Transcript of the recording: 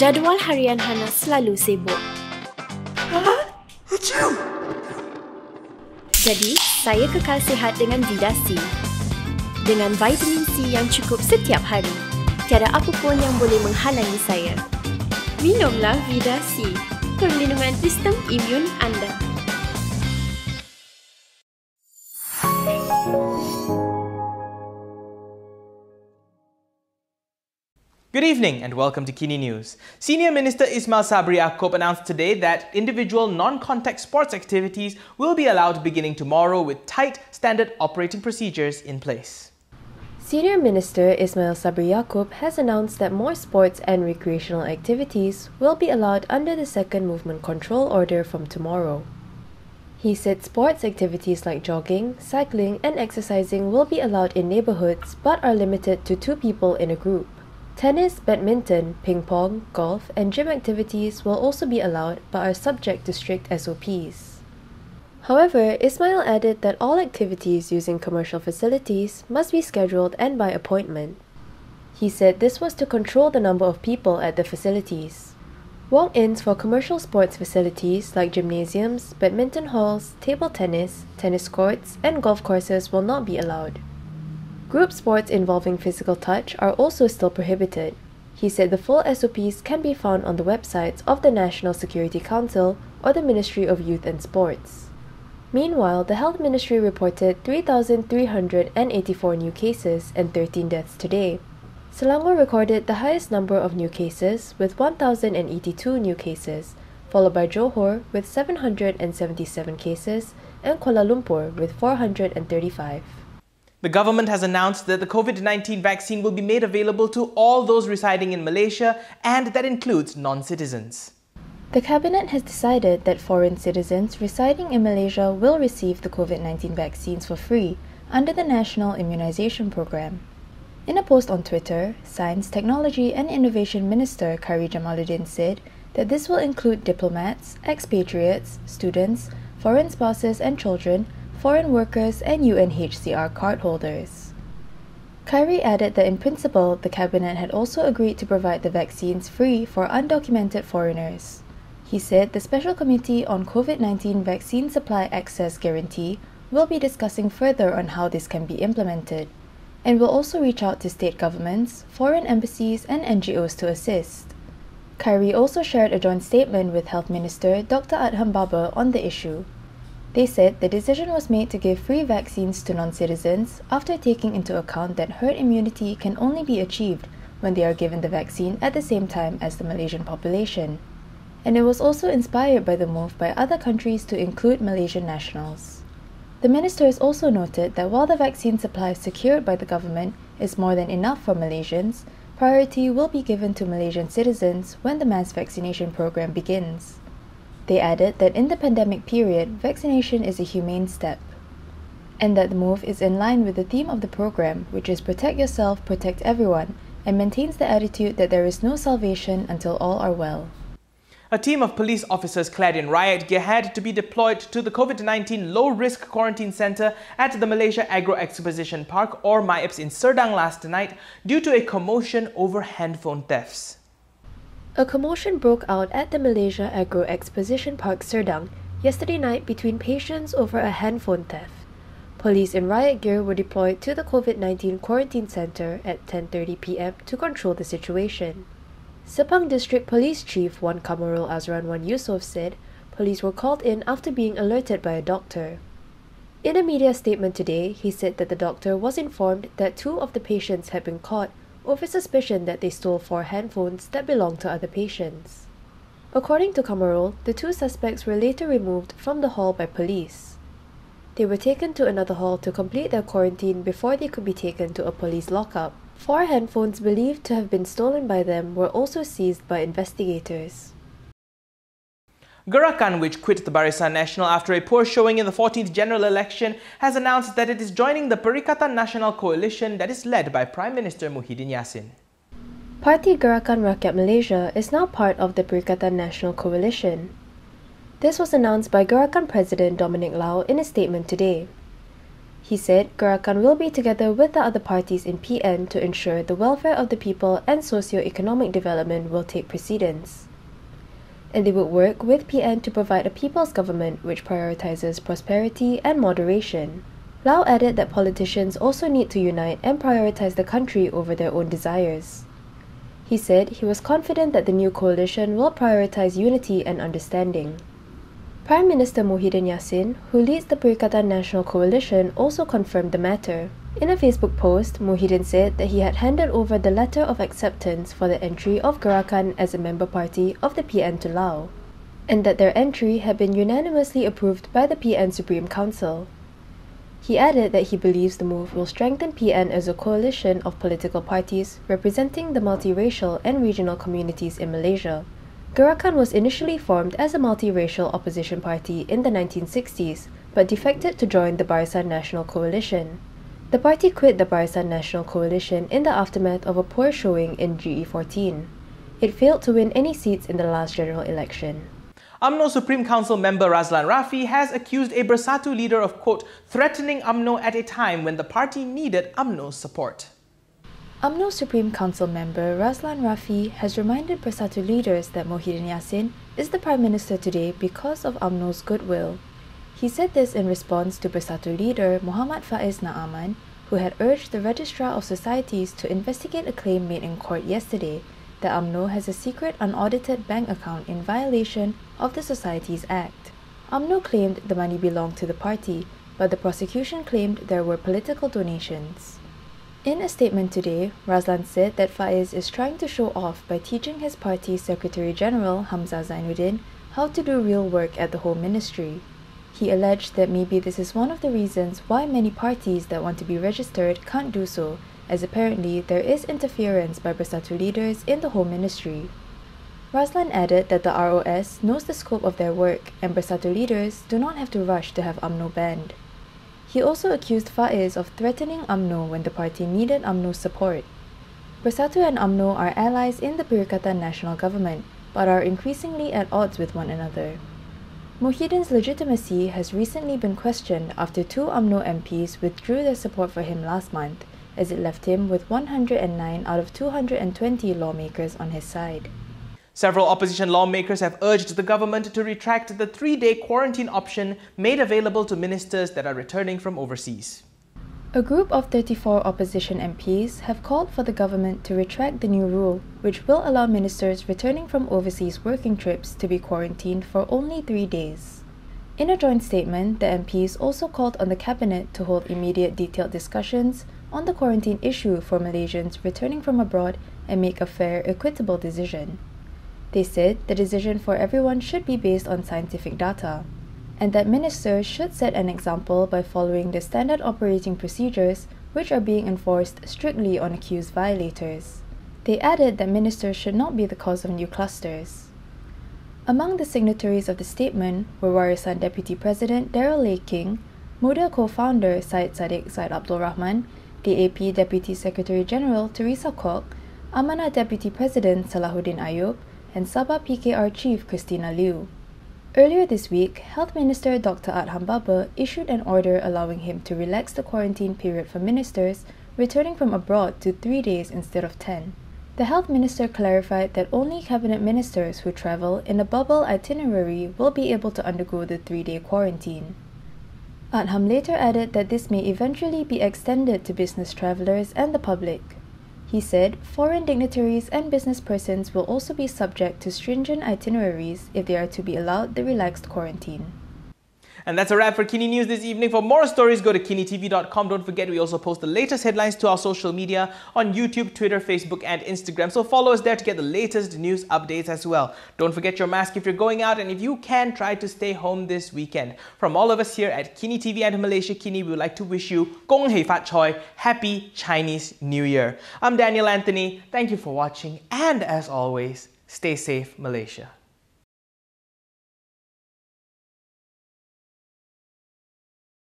Jadual harian Hana selalu sibuk. Jadi, saya kekal sihat dengan Vida C. Dengan vitamin C yang cukup setiap hari, tiada apa pun yang boleh menghalangi saya. Minumlah Vida C, perlindungan sistem imun anda. Good evening and welcome to Kini News. Senior Minister Ismail Sabri Yaakob announced today that individual non-contact sports activities will be allowed beginning tomorrow with tight standard operating procedures in place. Senior Minister Ismail Sabri Yaakob has announced that more sports and recreational activities will be allowed under the Second Movement Control Order from tomorrow. He said sports activities like jogging, cycling and exercising will be allowed in neighbourhoods but are limited to 2 people in a group. Tennis, badminton, ping pong, golf and gym activities will also be allowed but are subject to strict SOPs. However, Ismail added that all activities using commercial facilities must be scheduled and by appointment. He said this was to control the number of people at the facilities. Walk-ins for commercial sports facilities like gymnasiums, badminton halls, table tennis, tennis courts and golf courses will not be allowed. Group sports involving physical touch are also still prohibited. He said the full SOPs can be found on the websites of the National Security Council or the Ministry of Youth and Sports. Meanwhile, the Health Ministry reported 3,384 new cases and 13 deaths today. Selangor recorded the highest number of new cases with 1,082 new cases, followed by Johor with 777 cases and Kuala Lumpur with 435. The government has announced that the COVID-19 vaccine will be made available to all those residing in Malaysia, and that includes non-citizens. The Cabinet has decided that foreign citizens residing in Malaysia will receive the COVID-19 vaccines for free under the National Immunisation Programme. In a post on Twitter, Science, Technology and Innovation Minister Khairy Jamaluddin said that this will include diplomats, expatriates, students, foreign spouses and children, foreign workers and UNHCR cardholders. Khairy added that in principle, the Cabinet had also agreed to provide the vaccines free for undocumented foreigners. He said the Special Committee on COVID-19 Vaccine Supply Access Guarantee will be discussing further on how this can be implemented, and will also reach out to state governments, foreign embassies and NGOs to assist. Khairy also shared a joint statement with Health Minister Dr. Adham Baba on the issue. They said the decision was made to give free vaccines to non-citizens after taking into account that herd immunity can only be achieved when they are given the vaccine at the same time as the Malaysian population. And it was also inspired by the move by other countries to include Malaysian nationals. The ministers also noted that while the vaccine supply secured by the government is more than enough for Malaysians, priority will be given to Malaysian citizens when the mass vaccination program begins. They added that in the pandemic period, vaccination is a humane step, and that the move is in line with the theme of the program, which is protect yourself, protect everyone, and maintains the attitude that there is no salvation until all are well. A team of police officers clad in riot gear had to be deployed to the COVID-19 low-risk quarantine centre at the Malaysia Agro Exposition Park or MIEPS in Serdang last night due to a commotion over handphone thefts. A commotion broke out at the Malaysia Agro Exposition Park Serdang yesterday night between patients over a handphone theft. Police in riot gear were deployed to the COVID-19 quarantine centre at 10:30 p.m. to control the situation. Sepang District Police Chief Wan Kamarul Azran Wan Yusof said police were called in after being alerted by a doctor. In a media statement today, he said that the doctor was informed that 2 of the patients had been caught over suspicion that they stole 4 handphones that belonged to other patients. According to Kamarul, the 2 suspects were later removed from the hall by police. They were taken to another hall to complete their quarantine before they could be taken to a police lockup. 4 handphones believed to have been stolen by them were also seized by investigators. Gurakan, which quit the Barisan Nasional after a poor showing in the 14th general election, has announced that it is joining the Perikatan Nasional coalition that is led by Prime Minister Muhyiddin Yassin. Parti Gerakan Rakyat Malaysia is now part of the Perikatan Nasional coalition. This was announced by Gurakan President Dominic Lau in a statement today. He said Gurakan will be together with the other parties in PN to ensure the welfare of the people and socio-economic development will take precedence. And they would work with PN to provide a people's government which prioritizes prosperity and moderation. Lau added that politicians also need to unite and prioritize the country over their own desires. He said he was confident that the new coalition will prioritize unity and understanding. Prime Minister Muhyiddin Yassin, who leads the Perikatan National Coalition, also confirmed the matter. In a Facebook post, Muhyiddin said that he had handed over the letter of acceptance for the entry of Gurakan as a member party of the PN to Lau, and that their entry had been unanimously approved by the PN Supreme Council. He added that he believes the move will strengthen PN as a coalition of political parties representing the multiracial and regional communities in Malaysia. Gurakan was initially formed as a multiracial opposition party in the 1960s, but defected to join the Barisan Nasional Coalition. The party quit the Barisan Nasional Coalition in the aftermath of a poor showing in GE14. It failed to win any seats in the last general election. Amno Supreme Council member Razlan Rafi has accused a Bersatu leader of, quote, threatening Amno at a time when the party needed Amno's support. Amno Supreme Council member Razlan Rafi has reminded Bersatu leaders that Muhyiddin Yassin is the Prime Minister today because of Amno's goodwill. He said this in response to Bersatu leader Muhammad Faiz Naaman, who had urged the Registrar of Societies to investigate a claim made in court yesterday that Amno has a secret unaudited bank account in violation of the Societies Act. Amno claimed the money belonged to the party, but the prosecution claimed there were political donations. In a statement today, Razlan said that Faiz is trying to show off by teaching his party's Secretary General Hamzah Zainuddin how to do real work at the Home Ministry. He alleged that maybe this is one of the reasons why many parties that want to be registered can't do so, as apparently there is interference by Bersatu leaders in the Home Ministry. Razlan added that the ROS knows the scope of their work and Bersatu leaders do not have to rush to have Amno banned. He also accused Faiz of threatening Amno when the party needed Amno's support. Bersatu and Amno are allies in the Perikatan National Government, but are increasingly at odds with one another. Muhyiddin's legitimacy has recently been questioned after two Amno MPs withdrew their support for him last month, as it left him with 109 out of 220 lawmakers on his side. Several opposition lawmakers have urged the government to retract the 3-day quarantine option made available to ministers that are returning from overseas. A group of 34 opposition MPs have called for the government to retract the new rule, which will allow ministers returning from overseas working trips to be quarantined for only 3 days. In a joint statement, the MPs also called on the Cabinet to hold immediate detailed discussions on the quarantine issue for Malaysians returning from abroad and make a fair, equitable decision. They said the decision for everyone should be based on scientific data, and that ministers should set an example by following the standard operating procedures which are being enforced strictly on accused violators. They added that ministers should not be the cause of new clusters. Among the signatories of the statement were Warisan Deputy President Daryl Ley King, Muda co-founder Syed Saddiq Syed Abdul Rahman, DAP Deputy Secretary General Teresa Kwok, Amanah Deputy President Salahuddin Ayub, and Sabah PKR Chief Christina Liu. Earlier this week, Health Minister Dr. Adham Baba issued an order allowing him to relax the quarantine period for ministers returning from abroad to 3 days instead of 10. The Health Minister clarified that only cabinet ministers who travel in a bubble itinerary will be able to undergo the 3-day quarantine. Adham later added that this may eventually be extended to business travellers and the public. He said foreign dignitaries and business persons will also be subject to stringent itineraries if they are to be allowed the relaxed quarantine. And that's a wrap for Kini News this evening. For more stories, go to KiniTV.com. Don't forget, we also post the latest headlines to our social media on YouTube, Twitter, Facebook and Instagram. So follow us there to get the latest news updates as well. Don't forget your mask if you're going out, and if you can, try to stay home this weekend. From all of us here at KiniTV and Malaysia Kini, we would like to wish you Gong Hei Fat Choi, Happy Chinese New Year. I'm Daniel Anthony. Thank you for watching, and as always, stay safe, Malaysia.